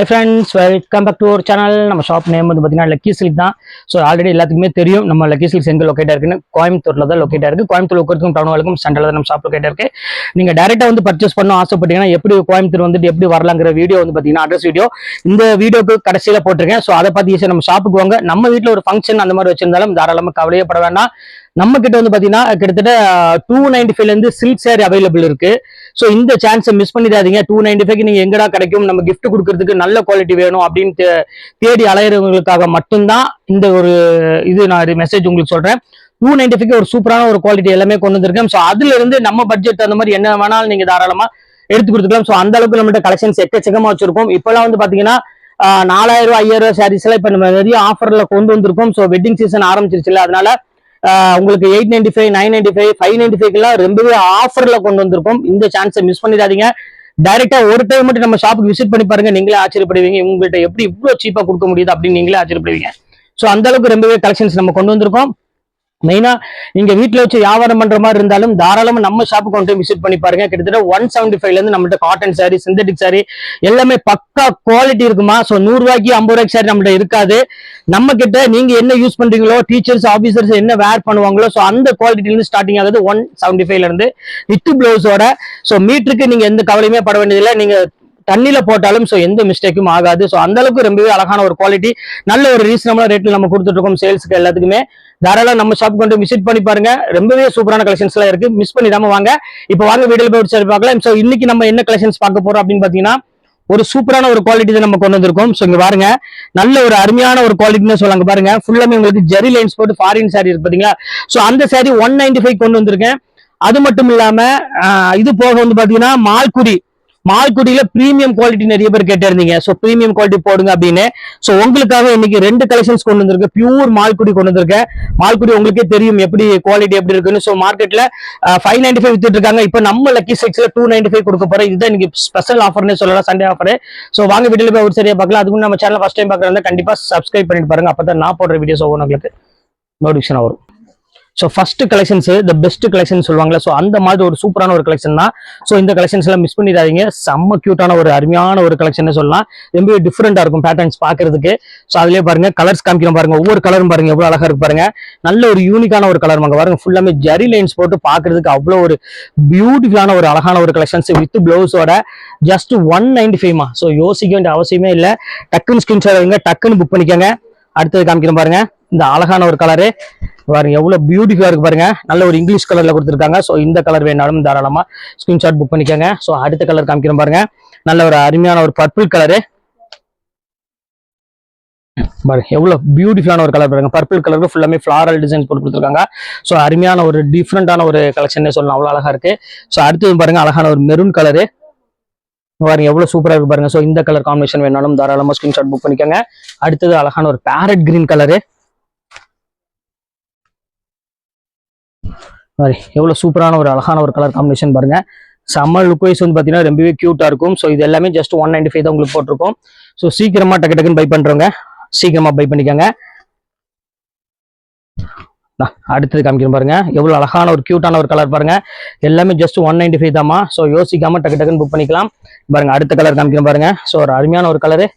Hi friends, welcome back to our channel. நம்ம shop name வந்து பார்த்தீங்கன்னா லக்கி சில்க் தான். ஸோ ஆல்ரெடி எல்லாத்துக்குமே தெரியும் நம்ம லக்கி சில்க்ஸ் எங்கே லொக்கேட்டாக இருக்குன்னு. கோயம்புத்தூர்ல தான் லொக்கேட்டாக இருக்கு. கோயம்புத்தூர் லொக்கேட்டுக்கும் டவுன் வரைக்கும் சென்டரில் தான் நம்ம ஷாப் லொக்கேட்டாக இருக்கு. நீங்க டேரெக்டாக வந்து பர்ச்சேஸ் பண்ணணும் ஆசைப்பட்டீங்கன்னா எப்படி கோயம்புத்தூர் வந்துட்டு எப்படி வரலாங்கிற வீடியோ வந்து பார்த்தீங்கன்னா அட்ரஸ் வீடியோ இந்த வீடியோக்கு கடைசியில் போட்டிருக்கேன். ஸோ அதை பார்த்து ஈஸியாக நம்ம ஷாப்புக்கு வாங்க. நம்ம வீட்டில் ஒரு ஃபங்க்ஷன் அந்த மாதிரி வச்சிருந்தாலும் தாராளமாக கவலையே பட வேண்டாம். நம்ம கிட்ட வந்து பாத்தீங்கன்னா கிட்டத்தட்ட 295 இருந்து சில்க் சாரி அவைலபிள் இருக்கு. ஸோ இந்த சான்ஸை மிஸ் பண்ணிடாதீங்க. 295 நீங்க எங்கடா கிடைக்கும், நம்ம கிஃப்ட் கொடுக்கறதுக்கு நல்ல குவாலிட்டி வேணும் அப்படின்னு தேடி அலையிறவங்களுக்காக மட்டும்தான் இந்த ஒரு நான் மெசேஜ் உங்களுக்கு சொல்றேன். 295 ஒரு சூப்பரான ஒரு குவாலிட்டி எல்லாமே கொண்டு வந்திருக்கேன். ஸோ அதுல இருந்து நம்ம பட்ஜெட் அந்த மாதிரி என்ன வேணாலும் நீங்க தாராளமா எடுத்து கொடுத்துக்கலாம். ஸோ அந்த அளவுக்கு நம்மகிட்ட கலெக்ஷன்ஸ் எக்கச்சக்கமா வச்சிருக்கோம். இப்பெல்லாம் வந்து பாத்தீங்கன்னா 4000 5000 சாரீஸ் எல்லாம் இப்ப நம்ம நிறைய ஆஃபர்ல கொண்டு வந்திருக்கோம். ஸோ வெட்டிங் சீசன் ஆரம்பிச்சிருச்சுல, அதனால உங்களுக்கு 895 995 595 எல்லாம் ரொம்பவே ஆஃபர்ல கொண்டு வந்திருக்கோம். இந்த சான்ஸை மிஸ் பண்ணிடாதீங்க. டைரக்டா ஒரு டைம் மட்டும் நம்ம ஷாப்புக்கு விசிட் பண்ணி பாருங்க, நீங்களே ஆச்சரியப்படுவீங்க. உங்கள்கிட்ட எப்படி இவ்வளவு சீப்பா கொடுக்க முடியுது அப்படின்னு நீங்களே ஆச்சரியப்படுவீங்க. ஸோ அந்த அளவுக்கு ரொம்பவே கலெக்ஷன்ஸ் நம்ம கொண்டு வந்திருக்கோம். மெயினா நீங்க வீட்டுல வச்சு வியாபாரம் பண்ற மாதிரி இருந்தாலும் தாராளமா நம்ம ஷாப்புக்கு வந்து விசிட் பண்ணி பாருங்க. கிட்டத்தட்ட 175 இருந்து நம்மகிட்ட காட்டன் சாரி, சிந்தட்டிக் சாரி எல்லாமே பக்கா குவாலிட்டி இருக்குமா. ஸோ 100 ரூபாய்க்கு 50 ரூபாய்க்கு சாரி நம்மகிட்ட இருக்காது. நம்ம கிட்ட நீங்க என்ன யூஸ் பண்றீங்களோ, டீச்சர்ஸ் ஆபீசர்ஸ் என்ன வேர் பண்ணுவாங்களோ, ஸோ அந்த குவாலிட்டில இருந்து ஸ்டார்டிங் ஆகுது 175 இருந்து வித் பிளவுஸோட. ஸோ மீட்டருக்கு நீங்க எந்த கவலையுமே பட வேண்டியதில்லை. நீங்க தண்ணியில போட்டாலும் ஸோ எந்த மிஸ்டேக்கும் ஆகாது. ஸோ அந்த அளவுக்கு ரொம்பவே அழகான ஒரு குவாலிட்டி, நல்ல ஒரு ரீசனபிள் ரேட்ல நம்ம கொடுத்துட்டு இருக்கோம் சேல்ஸ்க்கு எல்லாத்துக்குமே. தாராளம் நம்ம ஷாப் கொண்டு விசிட் பண்ணி பாருங்க. ரொம்பவே சூப்பரான கலெக்ஷன்ஸ் எல்லாம் இருக்கு. மிஸ் பண்ணிடாம வாங்க. இப்போ வாங்க வீடியோல போய் சரி பார்க்கலாம். ஸோ இன்னைக்கு நம்ம என்ன கலெக்ஷன்ஸ் பார்க்க போறோம் அப்படின்னு பாத்தீங்கன்னா ஒரு சூப்பரான ஒரு குவாலிட்டி தான் நம்ம கொண்டு வந்திருக்கோம். ஸோ இங்க பாருங்க, நல்ல ஒரு அருமையான ஒரு குவாலிட்டின்னு சொல்லாங்க பாருங்க. ஃபுல்லாமே உங்களுக்கு ஜெரி லைன்ஸ் போட்டு ஃபாரின் சாரி இருக்கு பாத்தீங்களா. ஸோ அந்த சாரி 195 கொண்டு வந்திருக்கேன். அது மட்டும் இல்லாம இது போக வந்து பாத்தீங்கன்னா மால்குடியில பிரீமியம் குவாலிட்டி நிறைய பேர் கேட்டிருந்தீங்க. ஸோ பிரீமியம் குவாலிட்டி போடுங்க அப்படின்னு. ஸோ உங்களுக்காக இன்னைக்கு 2 கலெக்ஷன்ஸ் கொண்டு வந்திருக்கேன். பியூர் மால்குடி கொண்டு வந்திருக்கேன். மால்குடி உங்களுக்கே தெரியும் எப்படி குவாலிட்டி எப்படி இருக்குன்னு. ஸோ மார்க்கெட்ல 595 வித்துட்டு இருக்காங்க. இப்போ நம்ம லக்கி சில்க்ஸ்ல 295 கொடுக்க போறோம். இதுதான் இன்னைக்கு ஸ்பெஷல் ஆஃபர்னே சொல்லலாம், சண்டே ஆஃபர். ஸோ வாங்க வீடியோல போய் ஒரு சரியா பார்க்கலாம். அதுக்கு நம்ம சேனல் ஃபர்ஸ்ட் டைம் பார்க்கறதா கண்டிப்பா சப்ஸ்கிரைப் பண்ணிட்டு பாருங்க. அப்பதான் நான் போடுற வீடியோஸ் உங்களுக்கு நோட்டிஃபிகேஷன் வரும். So first collections the best collection சொல்லுவாங்களே, ஸோ அந்த மாதிரி ஒரு சூப்பரான ஒரு கலெக்ஷன் தான். ஸோ இந்த கலெக்ஷன்ஸ் எல்லாம் மிஸ் பண்ணிடாதீங்க. செம்ம கியூட்டான ஒரு அருமையான ஒரு கலெக்ஷன் சொல்லலாம். ரொம்பவே டிஃப்ரெண்டா இருக்கும் பேட்டர்ன்ஸ் பாக்குறதுக்கு. ஸோ அதுலேயே பாருங்க கலர்ஸ் காமிக்கிறோம் பாருங்க. ஒவ்வொரு கலரும் பாருங்க எவ்வளவு அழகா இருக்கு பாருங்க. நல்ல ஒரு யூனிக்கான ஒரு கலர் பாருங்க. ஃபுல்லாமே ஜெரி லைன்ஸ் போட்டு பாக்குறதுக்கு அவ்வளோ ஒரு பியூட்டிஃபுல்லான ஒரு அழகான ஒரு கலெக்ஷன்ஸ் வித் பிளவுஸோட ஜஸ்ட் 195. ஸோ யோசிக்க வேண்டிய அவசியமே இல்லை. டக்குன்னு ஸ்கிரீன்ஷாட் வைங்க, டக்குன்னு புக் பண்ணிக்கோங்க. அடுத்தது காமிக்கிறோம் பாருங்க, இந்த அழகான ஒரு கலரு பாருங்க எவ்வளவு பியூட்டிஃபுல்லா இருக்கு பாருங்க. நல்ல ஒரு இங்கிலீஷ் கலர்ல கொடுத்துருக்காங்க. ஸோ இந்த கலர் வேணாலும் தாராளமா ஸ்கிரீன்ஷாட் புக் பண்ணிக்கோங்க. ஸோ அடுத்த கலர் காமிக்கிறோம் பாருங்க, நல்ல ஒரு அருமையான ஒரு பர்பிள் கலரு பாருங்க. எவ்வளவு பியூட்டிஃபுல்லான ஒரு கலர் பாருங்க. பர்பிள் கலருக்கு ஃபுல்லாமே ஃபிளாரல் டிசைன்ஸ் போட்டு கொடுத்துருக்காங்க. ஸோ அருமையான ஒரு டிஃப்ரெண்டான ஒரு கலெக்ஷன் சொல்லலாம், அவ்வளவு அழகா இருக்கு. ஸோ அடுத்தது பாருங்க அழகான ஒரு மெரூன் கலரு பாருங்க எவ்வளவு சூப்பரா இருக்கு பாருங்க. ஸோ இந்த கலர் காம்பினேஷன் வேணாலும் தாராளமா ஸ்கிரீன்ஷாட் புக் பண்ணிக்கோங்க. அடுத்தது அழகான ஒரு பேரட் கிரீன் கலரு எவ்வளவு சூப்பரான ஒரு அழகான ஒரு கலர் காம்பினேஷன் பாருங்க. சம்மர் லுக் வைஸ் வந்து பாத்தீங்கன்னா ரொம்பவே கியூட்டா இருக்கும். ஸோ இது எல்லாமே ஜஸ்ட் 195 தான் உங்களுக்கு போட்டிருக்கோம். ஸோ சீக்கிரமா டக்குன்னு பை பண்றவங்க சீக்கிரமா பை பண்ணிக்கோங்க. அடுத்தது காமிக்கிறோம் பாருங்க, எவ்வளவு அழகான ஒரு கியூட்டான ஒரு கலர் பாருங்க. எல்லாமே ஜஸ்ட் 195 தாமா. ஸோ யோசிக்காம டக்குன்னு புக் பண்ணிக்கலாம் பாருங்க. அடுத்த கலர் காமிக்கிறோம் பாருங்க. ஸோ ஒரு அருமையான ஒரு கலரு,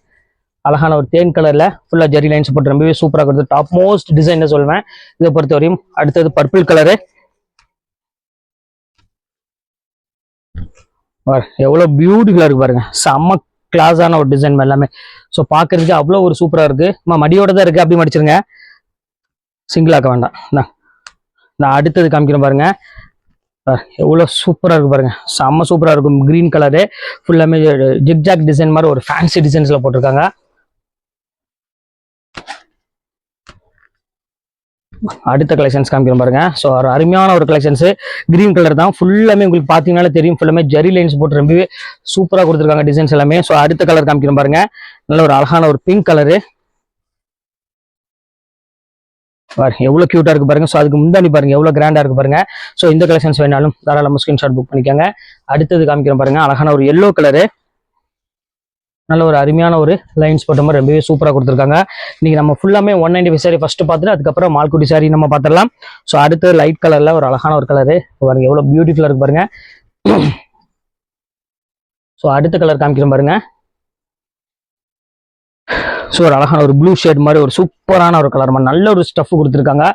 அழகான ஒரு தேன் கலர்ல ஃபுல்லா ஜெரி லைன்ஸ் போட்டு ரொம்பவே சூப்பராக கொடுத்து டாப் மோஸ்ட் டிசைன் சொல்லுவேன் இதை பொறுத்த வரையும். அடுத்தது பர்பிள் கலரு எவ்வளவு பியூட்டிஃபுல்லா இருக்கு பாருங்க. செம்ம கிளாஸான ஒரு டிசைன் எல்லாமே. ஸோ பாக்குறதுக்கு அவ்வளவு ஒரு சூப்பரா இருக்கு. மடியோட தான் இருக்கு, அப்படி மடிச்சிருங்க, சிங்கிள் ஆக்க வேண்டாம். நான் அடுத்தது காமிக்கிறேன் பாருங்க, எவ்வளவு சூப்பரா இருக்கு பாருங்க. செம்ம சூப்பரா இருக்கும். கிரீன் கலரு ஃபுல்லாமே ஜிக்ஜாக் டிசைன் மாதிரி ஒரு ஃபேன்சி டிசைன்ஸ்ல போட்டிருக்காங்க. அடுத்த கலெக்ஷன்ஸ் காமிக்கிறோம் பாருங்க. ஸோ ஒரு அருமையான ஒரு கலெக்ஷன்ஸ் கிரீன் கலர் தான். ஃபுல்லாமே உங்களுக்கு பாத்தீங்கன்னாலே தெரியும், ஃபுல்லாமே ஜெரி லைன்ஸ் போட்டு ரொம்பவே சூப்பரா கொடுத்துருக்காங்க டிசைன்ஸ் எல்லாமே. ஸோ அடுத்த கலர் காமிக்கிறோம் பாருங்க, நல்ல ஒரு அழகான ஒரு பிங்க் கலரு எவ்வளவு கியூட்டா இருக்கு பாருங்க. ஸோ அதுக்கு முந்தானி பாருங்க எவ்வளவு கிராண்டா இருக்கு பாருங்க. ஸோ இந்த கலெக்ஷன்ஸ் வேணாலும் தாராளமா ஸ்கிரீன்ஷாட் புக் பண்ணிக்கோங்க. அடுத்தது காமிக்கிறோம் பாருங்க, அழகான ஒரு எல்லோ கலரு நல்ல ஒரு அருமையான ஒரு லைன்ஸ் போட்ட மாதிரி ரொம்பவே சூப்பரா கொடுத்துருக்காங்க. இன்னைக்கு நம்ம ஃபுல்லாமே 195 சாரி ஃபர்ஸ்ட் பார்த்துட்டு அதுக்கப்புறம் மால்குடி சாரி நம்ம பார்த்துடலாம். ஸோ அடுத்து லைட் கலர்ல ஒரு அழகான ஒரு கலரு பாருங்க, எவ்வளவு பியூட்டிஃபுல்லா இருக்கு பாருங்க. ஸோ அடுத்த கலர் காமிக்கிறோம் பாருங்க, ஸோ ஒரு அழகான ஒரு ப்ளூ ஷேட் மாதிரி ஒரு சூப்பரான ஒரு கலர் மாதிரி நல்ல ஒரு ஸ்டஃப் கொடுத்துருக்காங்க.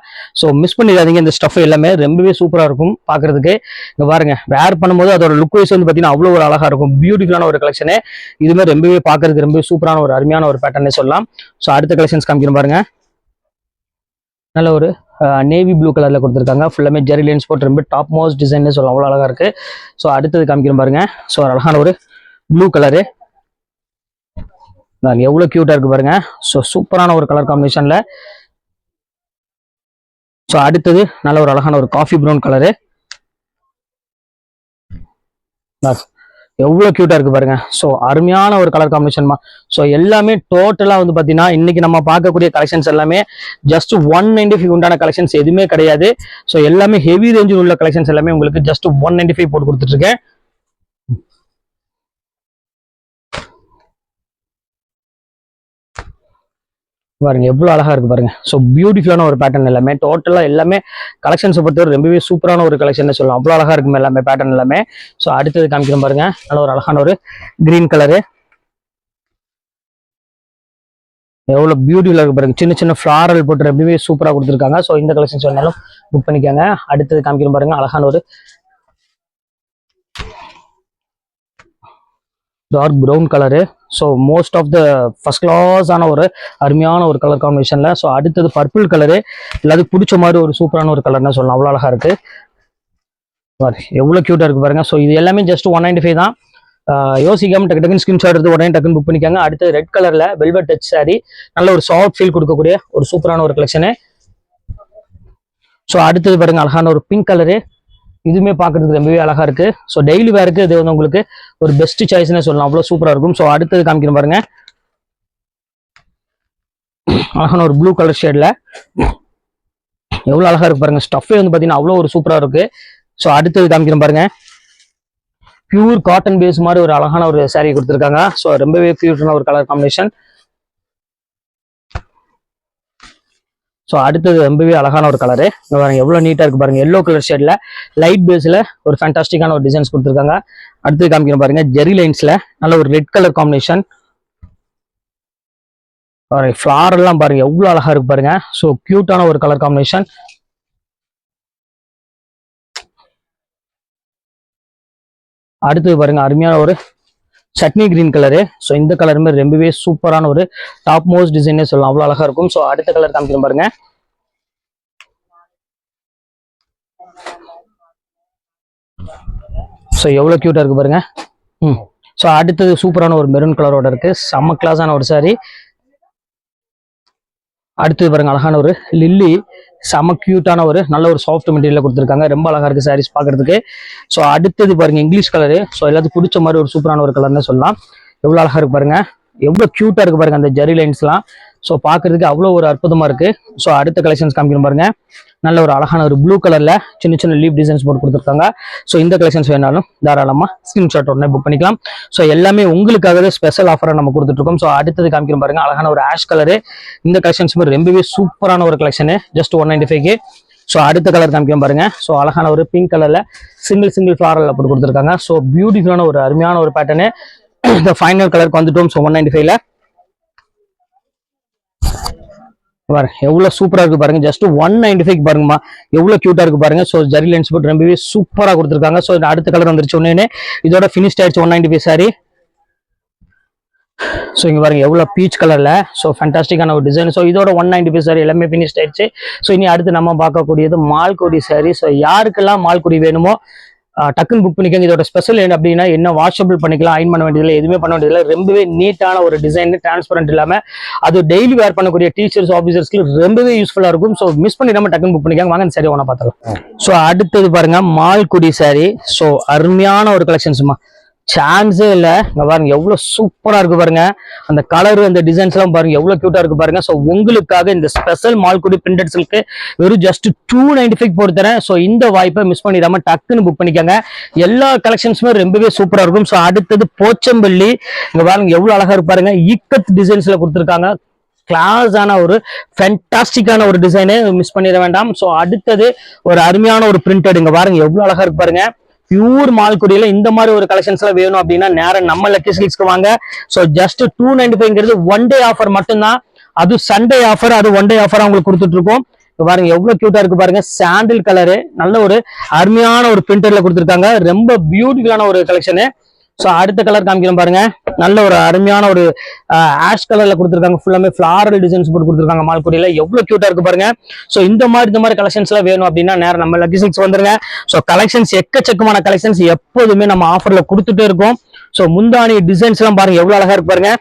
ஸோ மிஸ் பண்ணிடாதீங்க, இந்த ஸ்டஃப் எல்லாமே ரொம்பவே சூப்பராக இருக்கும் பார்க்கறதுக்கு. இங்கே பாருங்க, வேர் பண்ணும்போது அதோட லுக் வைஸ் வந்து பார்த்தீங்கன்னா அவ்வளோ ஒரு அழகாக இருக்கும். பியூட்டிஃபுல்லான ஒரு கலெக்ஷனு. இதுமே ரொம்பவே பார்க்கறதுக்கு ரொம்பவே சூப்பரான ஒரு அருமையான ஒரு பேட்டர்னே சொல்லலாம். ஸோ அடுத்த கலெக்ஷன்ஸ் காமிக்கிறேன் பாருங்க. நல்ல ஒரு நேவி ப்ளூ கலர்ல கொடுத்துருக்காங்க. ஃபுல்லாமே ஜெரி லைன்ஸ் போட்டு ரொம்ப டாப் மோஸ்ட் டிசைன் சொல்லலாம், அவ்வளோ அழகா இருக்கு. ஸோ அடுத்தது காமிக்கிறேன் பாருங்க. ஸோ ஒரு அழகான ஒரு ப்ளூ கலரு எவ்வளவு கியூட்டா இருக்கு பாருங்க. ஸோ சூப்பரான ஒரு கலர் காம்பினேஷன்ல. ஸோ அடுத்தது நல்ல ஒரு அழகான ஒரு காஃபி ப்ரௌன் கலரு எவ்வளவு கியூட்டா இருக்கு பாருங்க. ஸோ அருமையான ஒரு கலர் காம்பினேஷன். ஸோ எல்லாமே டோட்டலா வந்து பாத்தீங்கன்னா இன்னைக்கு நம்ம பார்க்கக்கூடிய கலெக்ஷன்ஸ் எல்லாமே ஜஸ்ட் 195 உண்டான கலெக்ஷன்ஸ் எதுவுமே கிடையாது. ஸோ எல்லாமே ஹெவி ரேஞ்சில் உள்ள கலெக்ஷன்ஸ் எல்லாமே உங்களுக்கு ஜஸ்ட் 195 போட்டு கொடுத்துட்டு இருக்கேன். பாருங்க எவ்வளவு அழகா இருக்கு பாருங்க. ஸோ பியூட்டிஃபுல்லான ஒரு பேட்டர்ன் எல்லாமே டோட்டலா எல்லாமே கலெக்ஷன்ஸை பொறுத்தவரை ரொம்பவே சூப்பரான ஒரு கலெக்ஷன் சொல்லலாம், அவ்வளவு அழகா இருக்கும் எல்லாமே பேட்டர்ன் எல்லாமே. ஸோ அடுத்தது காமிக்கிறோம் பாருங்க. நல்ல ஒரு அழகான ஒரு கிரீன் கலரு எவ்வளவு பியூட்டிஃபுல்லா இருக்கு பாருங்க. சின்ன சின்ன ஃபிளாரல் போட்டு ரொம்பவே சூப்பரா கொடுத்துருக்காங்க. ஸோ இந்த கலெக்ஷன்ஸ் வேணாலும் புக் பண்ணிக்காங்க. அடுத்தது காமிக்கிறோம் பாருங்க. அழகான ஒரு dark brown colour. So most of the first class ஆன ஒரு அருமையான ஒரு கலர் காம்பினேஷன்ல. ஸோ அடுத்தது பர்பிள் கலரு, எல்லாத்துக்கும் பிடிச்ச மாதிரி ஒரு சூப்பரான ஒரு கலர்னு சொல்லலாம், அவ்வளோ அழகா இருக்கு. எவ்வளோ கியூட்டா இருக்கு பாருங்க. ஸோ இது எல்லாமே ஜஸ்ட் 195 தான். யோசிக்காம டக்கு டக்குன்னு ஸ்கிரீன்ஷாட் எடுத்து உடனே டக்குன்னு புக் பண்ணிக்காங்க. அடுத்து ரெட் கலர்ல வெல்வெட் டச் சாரி, நல்ல ஒரு சாஃப்ட் ஃபீல் கொடுக்கக்கூடிய ஒரு சூப்பரான ஒரு கலெக்ஷனு. ஸோ அடுத்தது பாருங்க அழகான ஒரு பிங்க் கலரு, இதுவுமே பார்க்கறதுக்கு ரொம்பவே அழகா இருக்கு. ஸோ டெய்லி வேருக்கு இது வந்து உங்களுக்கு ஒரு பெஸ்ட் சாய்ஸ்னே சொல்லலாம், அவ்வளோ சூப்பரா இருக்கும். ஸோ அடுத்தது காமிக்கிறேன் பாருங்க. அழகான ஒரு ப்ளூ கலர் ஷேட்ல எவ்வளவு அழகா இருக்கு பாருங்க. ஸ்டஃபே வந்து பாத்தீங்கன்னா அவ்வளோ ஒரு சூப்பரா இருக்கு. ஸோ அடுத்தது காமிக்கிறேன் பாருங்க. பியூர் காட்டன் பேஸ் மாதிரி ஒரு அழகான ஒரு சாரீ கொடுத்துருக்காங்க. ஸோ ரொம்பவே பியூட்டான ஒரு கலர் காம்பினேஷன். ஸோ அடுத்தது ரொம்பவே அழகான ஒரு கலரு பாருங்க, எவ்வளவு நீட்டா இருக்கு பாருங்க. எல்லோ கலர் ஷேட்ல லைட் பேஸ்ல ஒரு ஃபேண்டாஸ்டிக்கான ஒரு டிசைன்ஸ் கொடுத்துருக்காங்க. அடுத்தது காமிக்கிறேன் பாருங்க. ஜெரி லைன்ஸ்ல நல்ல ஒரு ரெட் கலர் காம்பினேஷன். ஃபிளார் எல்லாம் பாருங்க எவ்வளவு அழகா இருக்கு பாருங்க. ஸோ கியூட்டான ஒரு கலர் காம்பினேஷன். அடுத்தது பாருங்க அருமையான ஒரு சட்னி கிரீன் கலரு. ஸோ இந்த கலருமே ரொம்பவே சூப்பரான ஒரு டாப் மோஸ்ட் டிசைனே சொல்லலாம், அவ்வளோ அழகா இருக்கும். ஸோ அடுத்த கலர் காமிக்கிறேன் பாருங்க. ஸோ எவ்வளோ கியூட்டா இருக்கு பாருங்க. ஸோ அடுத்தது சூப்பரான ஒரு மெரூன் கலரோட இருக்கு, செம்ம கிளாஸான ஒரு சாரி. அடுத்தது பாருங்க அழகான ஒரு லில்லி, செம கியூட்டான ஒரு நல்ல ஒரு சாஃப்ட் மெட்டீரியல் கொடுத்துருக்காங்க, ரொம்ப அழகா இருக்கு சாரீஸ் பாக்குறதுக்கு. ஸோ அடுத்தது பாருங்க இங்கிலீஷ் கலரு. ஸோ எல்லாத்துக்கும் பிடிச்ச மாதிரி ஒரு சூப்பரான ஒரு கலர்னு சொல்லலாம், எவ்வளவு அழகா இருக்கு பாருங்க. எவ்வளவு கியூட்டா இருக்கு பாருங்க அந்த ஜெரி லைன்ஸ்லாம். ஸோ பாக்குறதுக்கு அவ்வளோ ஒரு அற்புதமா இருக்கு. ஸோ அடுத்த கலெக்ஷன்ஸ் காமிக்கணும் பாருங்க. நல்ல ஒரு அழகான ஒரு ப்ளூ கலர்ல சின்ன சின்ன லீப் டிசைன்ஸ் போட்டு கொடுத்துருக்காங்க. ஸோ இந்த கலெக்ஷன்ஸ் வேணாலும் தாராளமா ஸ்கிரீன்ஷாட் உடனே புக் பண்ணிக்கலாம். ஸோ எல்லாமே உங்களுக்காகவே ஸ்பெஷல் ஆஃபரா நம்ம கொடுத்துட்டு இருக்கோம். ஸோ அடுத்தது காமிக்கிறோம் பாருங்க. அழகான ஒரு ஆஷ் கலரு. இந்த கலெக்ஷன்ஸ் ரொம்பவே சூப்பரான ஒரு கலெக்ஷனு, ஜஸ்ட் 195. ஸோ அடுத்த கலர் காமிக்கிறோம் பாருங்க. ஸோ அழகான ஒரு பிங்க் கலர்ல சிங்கிள் ஃபிளாரல் போட்டு கொடுத்துருக்காங்க. ஸோ பியூட்டிஃபுல்லான ஒரு அருமையான ஒரு பேட்டர்னு. இந்த ஃபைனல் கலருக்கு வந்துட்டோம். ஸோ 195ல பாருங்க எவ்வளவு சூப்பரா இருக்கு பாருங்க. ஜஸ்ட் 195 பாருங்கம்மா, எவ்வளவு கியூட்டா இருக்கு பாருங்க. ஸோ ஜெரி லைன்ஸ் போட்டு ரொம்பவே சூப்பரா கொடுத்துருக்காங்க. ஸோ அடுத்த கலர் வந்துருச்சு ஒன்னே, இதோட ஃபினிஷ்ட் ஆயிடுச்சு 195 சாரி. ஸோ இங்க பாருங்க எவ்வளவு பீச் கலர்ல, ஸோ ஃபேண்டாஸ்டிக்கான ஒரு டிசைன். ஸோ இதோட 195 சாரி எல்லாமே ஃபினிஷ்ட் ஆயிடுச்சு. ஸோ இனி அடுத்து நம்ம பார்க்கக்கூடியது மால்குடி சாரி. ஸோ யாருக்கெல்லாம் மால்குடி வேணுமோ டக்குன்னு புக் பண்ணிக்கோங்க. இதோட ஸ்பெஷல் என்ன அப்படின்னா, என்ன வாஷபிள் பண்ணிக்கலாம், அயன் பண்ண வேண்டியதில்லை, எதுவுமே பண்ண வேண்டியதில்லை. ரொம்பவே நீட்டான ஒரு டிசைன், டிரான்ஸ்பரண்ட் இல்லாம அது டெய்லி வேர் பண்ணக்கூடிய டீச்சர்ஸ் ஆஃபீஸர்ஸ்க்கு ரொம்பவே யூஸ்ஃபுல்லா இருக்கும். ஸோ மிஸ் பண்ணிடாம டக்குன்னு புக் பண்ணிக்காங்க. வாங்க சரி ஒன்னா பார்த்துக்கலாம். ஸோ அடுத்தது பாருங்க மால்குடி சாரி. ஸோ அருமையான ஒரு கலெக்ஷன்ஸ்மா, சான்ஸே இல்லை. இங்க பாருங்க எவ்வளவு சூப்பரா இருக்கு பாருங்க. அந்த கலரு அந்த டிசைன்ஸ் எல்லாம் பாருங்க எவ்வளவு கியூட்டா இருக்கு பாருங்க. ஸோ உங்களுக்காக இந்த ஸ்பெஷல் மால்குடி பிரிண்டட் சில்க்கு வெறும் ஜஸ்ட் 295 போட்டு தரேன். ஸோ இந்த வாய்ப்பை மிஸ் பண்ணிடாம டக்குன்னு புக் பண்ணிக்காங்க. எல்லா கலெக்ஷன்ஸுமே ரொம்பவே சூப்பரா இருக்கும். ஸோ அடுத்தது போச்சம்பள்ளி. இங்க பாருங்க எவ்வளவு அழகா இருக்கு பாருங்க. ஈக்கத் டிசைன்ஸ்ல கொடுத்துருக்காங்க. கிளாஸான ஒரு ஃபேண்டாஸ்டிக்கான ஒரு டிசைனு, மிஸ் பண்ணிட வேண்டாம். ஸோ அடுத்தது ஒரு அருமையான ஒரு பிரிண்டட். இங்க பாருங்க எவ்வளவு அழகா இருக்கு பாருங்க. பியூர் மால்குடியில இந்த மாதிரி ஒரு கலெக்ஷன்ஸ் எல்லாம் வேணும் அப்படின்னா நேரம் நம்ம லக்கி சில்க்ஸ்க்கு வாங்க. So just 295 one day offer மட்டும்தான். அது சண்டே ஆஃபர், அது ஒன் டே ஆஃபர் உங்களுக்கு கொடுத்துட்டு இருக்கோம். பாருங்க எவ்வளவு கியூட்டா இருக்கு பாருங்க. சாண்டில் கலரு, நல்ல ஒரு அருமையான ஒரு பிரிண்டர்ல கொடுத்துருக்காங்க. ரொம்ப பியூட்டிஃபுல்லான ஒரு கலெக்ஷனு. ஸோ அடுத்த கலர் காமிக்கிறோம் பாருங்க. நல்ல ஒரு அருமையான ஒரு ஆஷ் கலர்ல கொடுத்துருக்காங்க. ஃபுல்லாமே ஃபிளாரல் டிசைன்ஸ் போட்டு கொடுத்துருக்காங்க மால்குடியில. எவ்வளவு கியூட்டா இருக்கு பாருங்க. ஸோ இந்த மாதிரி கலெக்ஷன்ஸ் எல்லாம் வேணும் அப்படின்னா நேரம் நம்ம லக்கி சில்க்ஸ் வந்துருங்க. ஸோ கலெக்ஷன்ஸ் எக்கச்சக்கமான கலெக்ஷன்ஸ் எப்போதுமே நம்ம ஆஃபர்ல கொடுத்துட்டே இருக்கோம். ஸோ முந்தானி டிசைன்ஸ் எல்லாம் பாருங்க எவ்வளவு அழகா இருக்கு பாருங்க.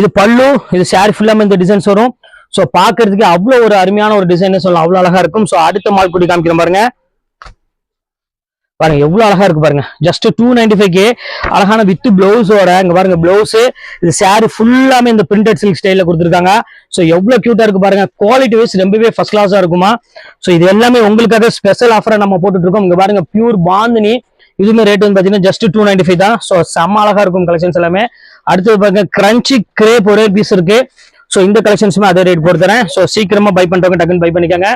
இது பல்லு, இது சாரி ஃபுல்லாமே இந்த டிசைன்ஸ் வரும். ஸோ பாக்குறதுக்கு அவ்வளவு ஒரு அருமையான ஒரு டிசைன் சொல்லலாம், அவ்வளவு அழகா இருக்கும். ஸோ அடுத்த மால்குடி காமிக்கிறோம் பாருங்க. பாருங்க எவ்வளவு அழகா இருக்கு பாருங்க. ஜஸ்ட் 295K அழகான வித் பிளவுஸோட. இங்க பாருங்க பிளவுஸ், இது சாரி ஃபுல்லாமே இந்த பிரிண்டட் சில்க் ஸ்டைல கொடுத்துருக்காங்க. ஸோ எவ்வளவு கியூட்டா இருக்கு பாருங்க. குவாலிட்டி வைஸ் ரொம்பவே ஃபர்ஸ்ட் கிளாஸா இருக்குமா. ஸோ இது எல்லாமே உங்களுக்காக ஸ்பெஷல் ஆஃபரா நம்ம போட்டுட்டு இருக்கோம். இங்க பாருங்க பியூர் பாந்தினி, இதுவுமே ரேட் வந்து பாத்தீங்கன்னா ஜஸ்ட் 295 தான். ஸோ செம்ம அழகா இருக்கும் கலெக்ஷன்ஸ் எல்லாமே. அடுத்தது பாருங்க கிரன்ச்சி கிரேப் ஒரே பீஸ் இருக்கு. ஸோ இந்த கலெக்ஷன்ஸுமே அதே ரேட் போட்டு தரேன். ஸோ சீக்கிரமா பை பண்றவங்க டக்குன்னு பை பண்ணிக்கோங்க.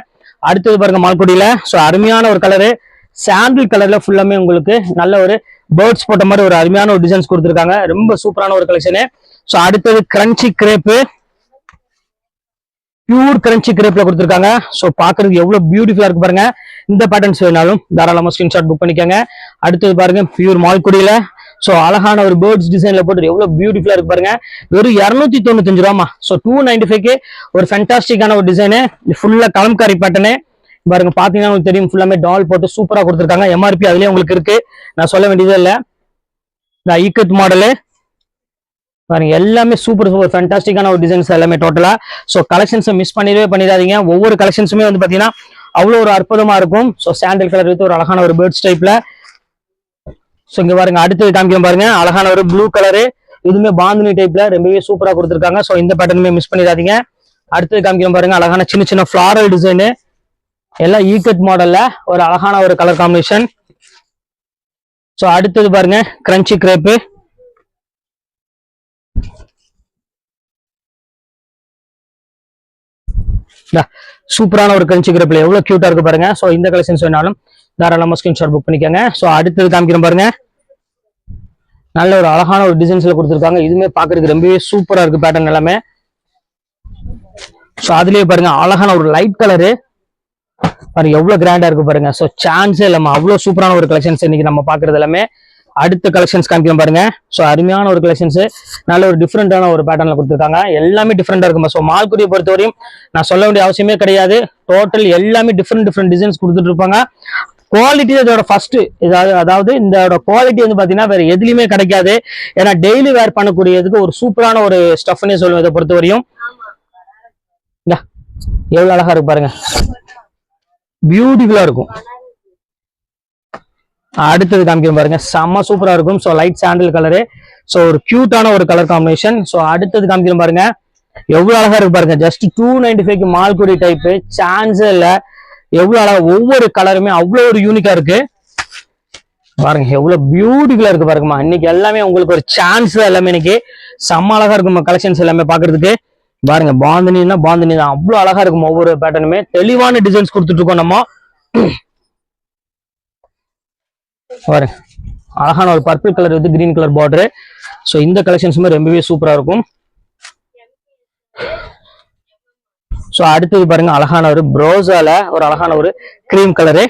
அடுத்தது பாருங்க மால்குடியில. ஸோ அருமையான ஒரு கலரு, சாண்டில் கலர்ல ஃபுல்லாமே உங்களுக்கு நல்ல ஒரு பேர்ட்ஸ் போட்ட மாதிரி ஒரு அருமையான ஒரு டிசைன்ஸ் கொடுத்துருக்காங்க. ரொம்ப சூப்பரான ஒரு கலெக்ஷனு. ஸோ அடுத்தது கிரன்ச்சி கிரேப்பு, பியூர் கிரன்ச்சி கிரேப்ல கொடுத்துருக்காங்க. ஸோ பாக்குறதுக்கு எவ்வளவு பியூட்டிஃபுல்லா இருக்கு பாருங்க. இந்த பேட்டர்ன்ஸ் வேணாலும் தாராளமா ஸ்கிரீன்ஷாட் புக் பண்ணிக்கோங்க. அடுத்தது பாருங்க பியூர் மால்குடியில. ஸோ அழகான ஒரு பேர்ட்ஸ் டிசைன்ல போட்டு எவ்வளவு பியூட்டிஃபுல்லா இருக்கு பாருங்க. வெறும் 295 ரூபாமா. ஸோ 295K ஒரு ஃபேண்டாஸ்டிக்கான ஒரு டிசைனு. ஃபுல்லா கலம்காரி பேட்டர்னு பாருங்க. பாத்தீங்கன்னா உங்களுக்கு தெரியும், ஃபுல்லாமே டால் போட்டு சூப்பரா கொடுத்துருக்காங்க. MRP அதுலயே உங்களுக்கு இருக்கு, நான் சொல்ல வேண்டியதே இல்லை. இந்த ஈக்கத் மாடலு பாருங்க எல்லாமே சூப்பர் சூப்பர் ஃபேண்டாஸ்டிக்கான ஒரு டிசைன்ஸ் எல்லாமே டோட்டலா. ஸோ கலெக்ஷன்ஸை மிஸ் பண்ணிடாதீங்க. ஒவ்வொரு கலெக்ஷன்ஸுமே வந்து பாத்தீங்கன்னா அவ்வளோ ஒரு அற்புதமா இருக்கும். ஸோ சாண்டில் கலர் வித் ஒரு அழகான ஒரு பேர்ட்ஸ் டைப்ல. ஸோ இங்க பாருங்க அடுத்தது காமிக்கிறோம் பாருங்க. அழகான ஒரு ப்ளூ கலரு, இதுவுமே பாந்தினி டைப்ல ரொம்பவே சூப்பரா கொடுத்துருக்காங்க. ஸோ இந்த பேட்டர்னுமே மிஸ் பண்ணிடாதீங்க. அடுத்தது காமிக்கிறோம் பாருங்க. அழகான சின்ன சின்ன ஃபிளாரல் டிசைனு, எல்லாம் ஈக்கட் மாடல்ல ஒரு அழகான ஒரு கலர் காம்பினேஷன். ஸோ அடுத்தது பாருங்க கிரன்ச்சி கிரேப்பு, சூப்பரான ஒரு கிரன்ச்சி கிரேப்ல எவ்வளவு கியூட்டா இருக்கு பாருங்க. ஸோ இந்த கலெக்ஷன்ஸ் வேணாலும் தாராளமா ஸ்கிரீன்ஷாட் புக் பண்ணிக்கோங்க. ஸோ அடுத்தது காமிக்கிறோம் பாருங்க. நல்ல ஒரு அழகான ஒரு டிசைன்ஸ்ல கொடுத்துருக்காங்க. இதுவுமே பாக்குறதுக்கு ரொம்பவே சூப்பரா இருக்கு பேட்டர்ன் எல்லாமே. ஸோ அதுலயே பாருங்க அழகான ஒரு லைட் கலரு பாருங்க எவ்வளவு கிராண்டா இருக்கு பாருங்க. ஸோ சான்ஸே இல்லாம அவ்வளவு சூப்பரான ஒரு கலெக்ஷன்ஸ் இன்னைக்கு நம்ம பாக்குறது எல்லாமே. அடுத்த கலெக்ஷன்ஸ் காமிக்கிறோம் பாருங்க. ஸோ அருமையான ஒரு கலெக்ஷன்ஸ், நல்ல ஒரு டிஃப்ரெண்டான ஒரு பேட்டர்ன்ல கொடுத்துருக்காங்க. எல்லாமே டிஃப்ரெண்டா இருக்குமா. ஸோ மால்குடியை பொறுத்தவரையும் நான் சொல்ல வேண்டிய அவசியமே கிடையாது. டோட்டல் எல்லாமே டிஃப்ரெண்ட் டிசைன்ஸ் கொடுத்துட்டு இருப்பாங்க. குவாலிட்டி இதோட ஃபர்ஸ்ட், அதாவது இந்த குவாலிட்டி வந்து பாத்தீங்கன்னா வேற எதுலயுமே கிடைக்காது. ஏன்னா டெய்லி வேர் பண்ணக்கூடியதுக்கு ஒரு சூப்பரான ஒரு ஸ்டஃப்னே சொல்லுவேன் இதை பொறுத்தவரையும். எவ்வளவு அழகா இருக்கு பாருங்க, பியூட்டிஃபுல்லா இருக்கும். அடுத்தது காமிக்கிறோம் பாருங்க, செம்ம சூப்பரா இருக்கும். ஸோ லைட் சாண்டில் கலரு, ஸோ ஒரு கியூட்டான ஒரு கலர் காம்பினேஷன். ஸோ அடுத்தது காமிக்கிறோம் பாருங்க, எவ்வளவு அழகா இருக்கு பாருங்க. ஜஸ்ட் 295 மால்குடி டைப், சான்ஸே இல்ல. எவ்வளவு அழகா, ஒவ்வொரு கலருமே அவ்வளவு ஒரு யூனிக்கா இருக்கு பாருங்க. எவ்வளவு பியூட்டிஃபுல்லா இருக்கு பாருங்கம்மா. இன்னைக்கு எல்லாமே உங்களுக்கு ஒரு சான்ஸ் தான். எல்லாமே இன்னைக்கு செம்ம அழகா இருக்கும் கலெக்ஷன்ஸ் எல்லாமே பாக்குறதுக்கு. பாருங்க பாந்தினா பாந்தினி தான், அவ்வளவு அழகா இருக்கும். ஒவ்வொரு பேட்டர்னுமே தெளிவான டிசைன்ஸ் கொடுத்துட்டு இருக்கோம் நம்ம. பாருங்க அழகான ஒரு purple colour with green colour border. So இந்த கலெக்ஷன்ஸுமே ரொம்பவே சூப்பரா இருக்கும். ஸோ அடுத்தது பாருங்க அழகான ஒரு ப்ரோஸால ஒரு அழகான ஒரு கிரீம் கலரு.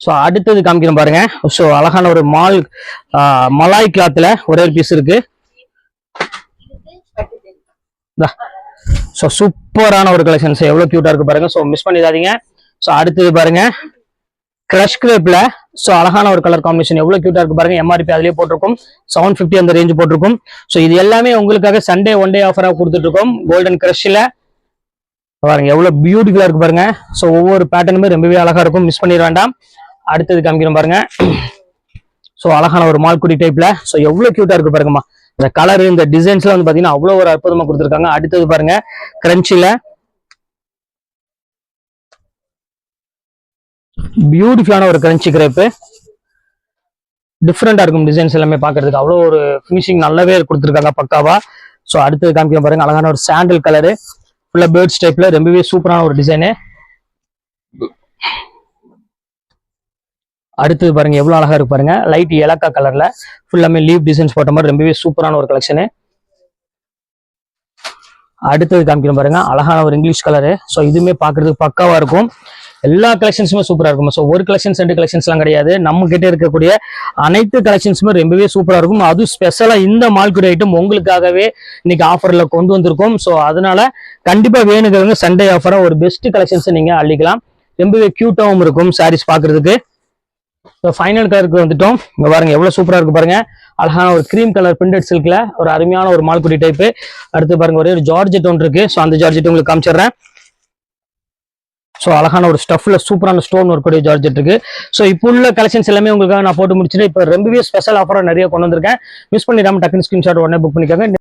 ஸோ அடுத்தது காமிக்கிறோம் பாருங்க. ஸோ அழகான ஒரு மலாய் கிளாத்ல ஒரே ஒரு பீஸ் இருக்கு. ஸோ சூப்பரான ஒரு கலெக்ஷன்ஸ், எவ்வளவு கியூட்டா இருக்கு பாருங்க. ஸோ மிஸ் பண்ணிடாதீங்க. ஸோ அடுத்தது பாருங்க கிரஷ் கிரேப்ல, ஸோ அழகான ஒரு கலர் காம்பினேஷன், எவ்வளவு கியூட்டா இருக்கு பாருங்க. MRP அதுலயே போட்டிருக்கும், 750 அந்த ரேஞ்ச் போட்டிருக்கும். ஸோ இது எல்லாமே உங்களுக்காக சண்டே ஒன் டே ஆஃபரா கொடுத்துட்டு இருக்கோம். கோல்டன் கிரஷ்ல பாருங்க எவ்வளவு பியூட்டிஃபுல்லா இருக்கு பாருங்க. ஸோ ஒவ்வொரு பேட்டர்னுமே ரொம்பவே அழகா இருக்கும், மிஸ் பண்ணிட வேண்டாம். அடுத்தது காமிக்கிறோம் பாருங்க. ஸோ அழகான ஒரு மால்குடி டைப்ல, ஸோ எவ்வளவு கியூட்டா இருக்கு பாருங்கம்மா. இந்த கலர், இந்த டிசைன்ஸ்ல வந்து பாத்தீங்கன்னா அவ்வளவு ஒரு அற்புதமா கொடுத்துருக்காங்க. அடுத்தது பாருங்க கிரன்ச்சில பியூட்டிஃபுல்லான ஒரு கிரன்ச்சி கிரேப்பு, டிஃப்ரெண்டா இருக்கும் டிசைன்ஸ் எல்லாமே பாக்குறதுக்கு. அவ்வளவு ஒரு ஃபினிஷிங் நல்லாவே கொடுத்துருக்காங்க பக்காவா. ஸோ அடுத்தது காமிக்க பாருங்க அழகான ஒரு சாண்டில் கலரு, ஃபுல்லா பேர்ட்ஸ் டைப்ல ரொம்பவே சூப்பரான ஒரு டிசைனு. அடுத்தது பாருங்க எவ்வளவு அழகா இருக்கு பாருங்க, லைட் ஏலக்கா கலர்ல ஃபுல்லாமே லீவ் டிசைன்ஸ் போட்ட மாதிரி ரொம்பவே சூப்பரான ஒரு கலெக்ஷனு. அடுத்தது காமிக்கிறோம் பாருங்க, அழகான ஒரு இங்கிலீஷ் கலரு. ஸோ இதுவுமே பார்க்கறதுக்கு பக்காவா இருக்கும். எல்லா கலெக்ஷன்ஸுமே சூப்பரா இருக்கும். ஸோ ஒரு கலெக்ஷன்ஸ் 2 கலெக்ஷன்ஸ்லாம் கிடையாது, நம்ம கிட்ட இருக்கக்கூடிய அனைத்து கலெக்ஷன்ஸுமே ரொம்பவே சூப்பரா இருக்கும். அதுவும் ஸ்பெஷலா இந்த மால்குடி ஐட்டம் உங்களுக்காகவே இன்னைக்கு ஆஃபர்ல கொண்டு வந்திருக்கோம். ஸோ அதனால கண்டிப்பா வேணுங்கிறவங்க சண்டே ஆஃபரா ஒரு பெஸ்ட் கலெக்ஷன்ஸ் நீங்க அள்ளிக்கலாம். ரொம்பவே கியூட்டாவும் இருக்கும் சாரீஸ் பார்க்கறதுக்கு. ஸோ ஃபைனல் கலருக்கு வந்துட்டோம். இங்க பாருங்க எவ்வளவு சூப்பரா இருக்கு பாருங்க, அழகான ஒரு கிரீம் கலர் பிரிண்டட் சில்க்ல ஒரு அருமையான ஒரு மால்குடி டைப். அடுத்து பாருங்க ஒரே ஒரு ஜார்ஜெட் ஒன்று இருக்கு. ஸோ அந்த ஜார்ஜெட் உங்களுக்கு காமிச்சிடுறேன். ஸோ அழகான ஒரு ஸ்டஃப்ல சூப்பரான ஸ்டோன் ஒர்க் கூடிய ஜார்ஜெட் இருக்கு. ஸோ இப்போ உள்ள கலெக்ஷன்ஸ் எல்லாமே உங்களுக்காக நான் போட்டு முடிச்சுட்டு இப்போ ரொம்பவே ஸ்பெஷல் ஆஃபரா நிறைய கொண்டு வந்திருக்கேன். மிஸ் பண்ணிடாம டக்குனு ஸ்கிரீன்ஷாட் உடனே புக் பண்ணிக்கோங்க.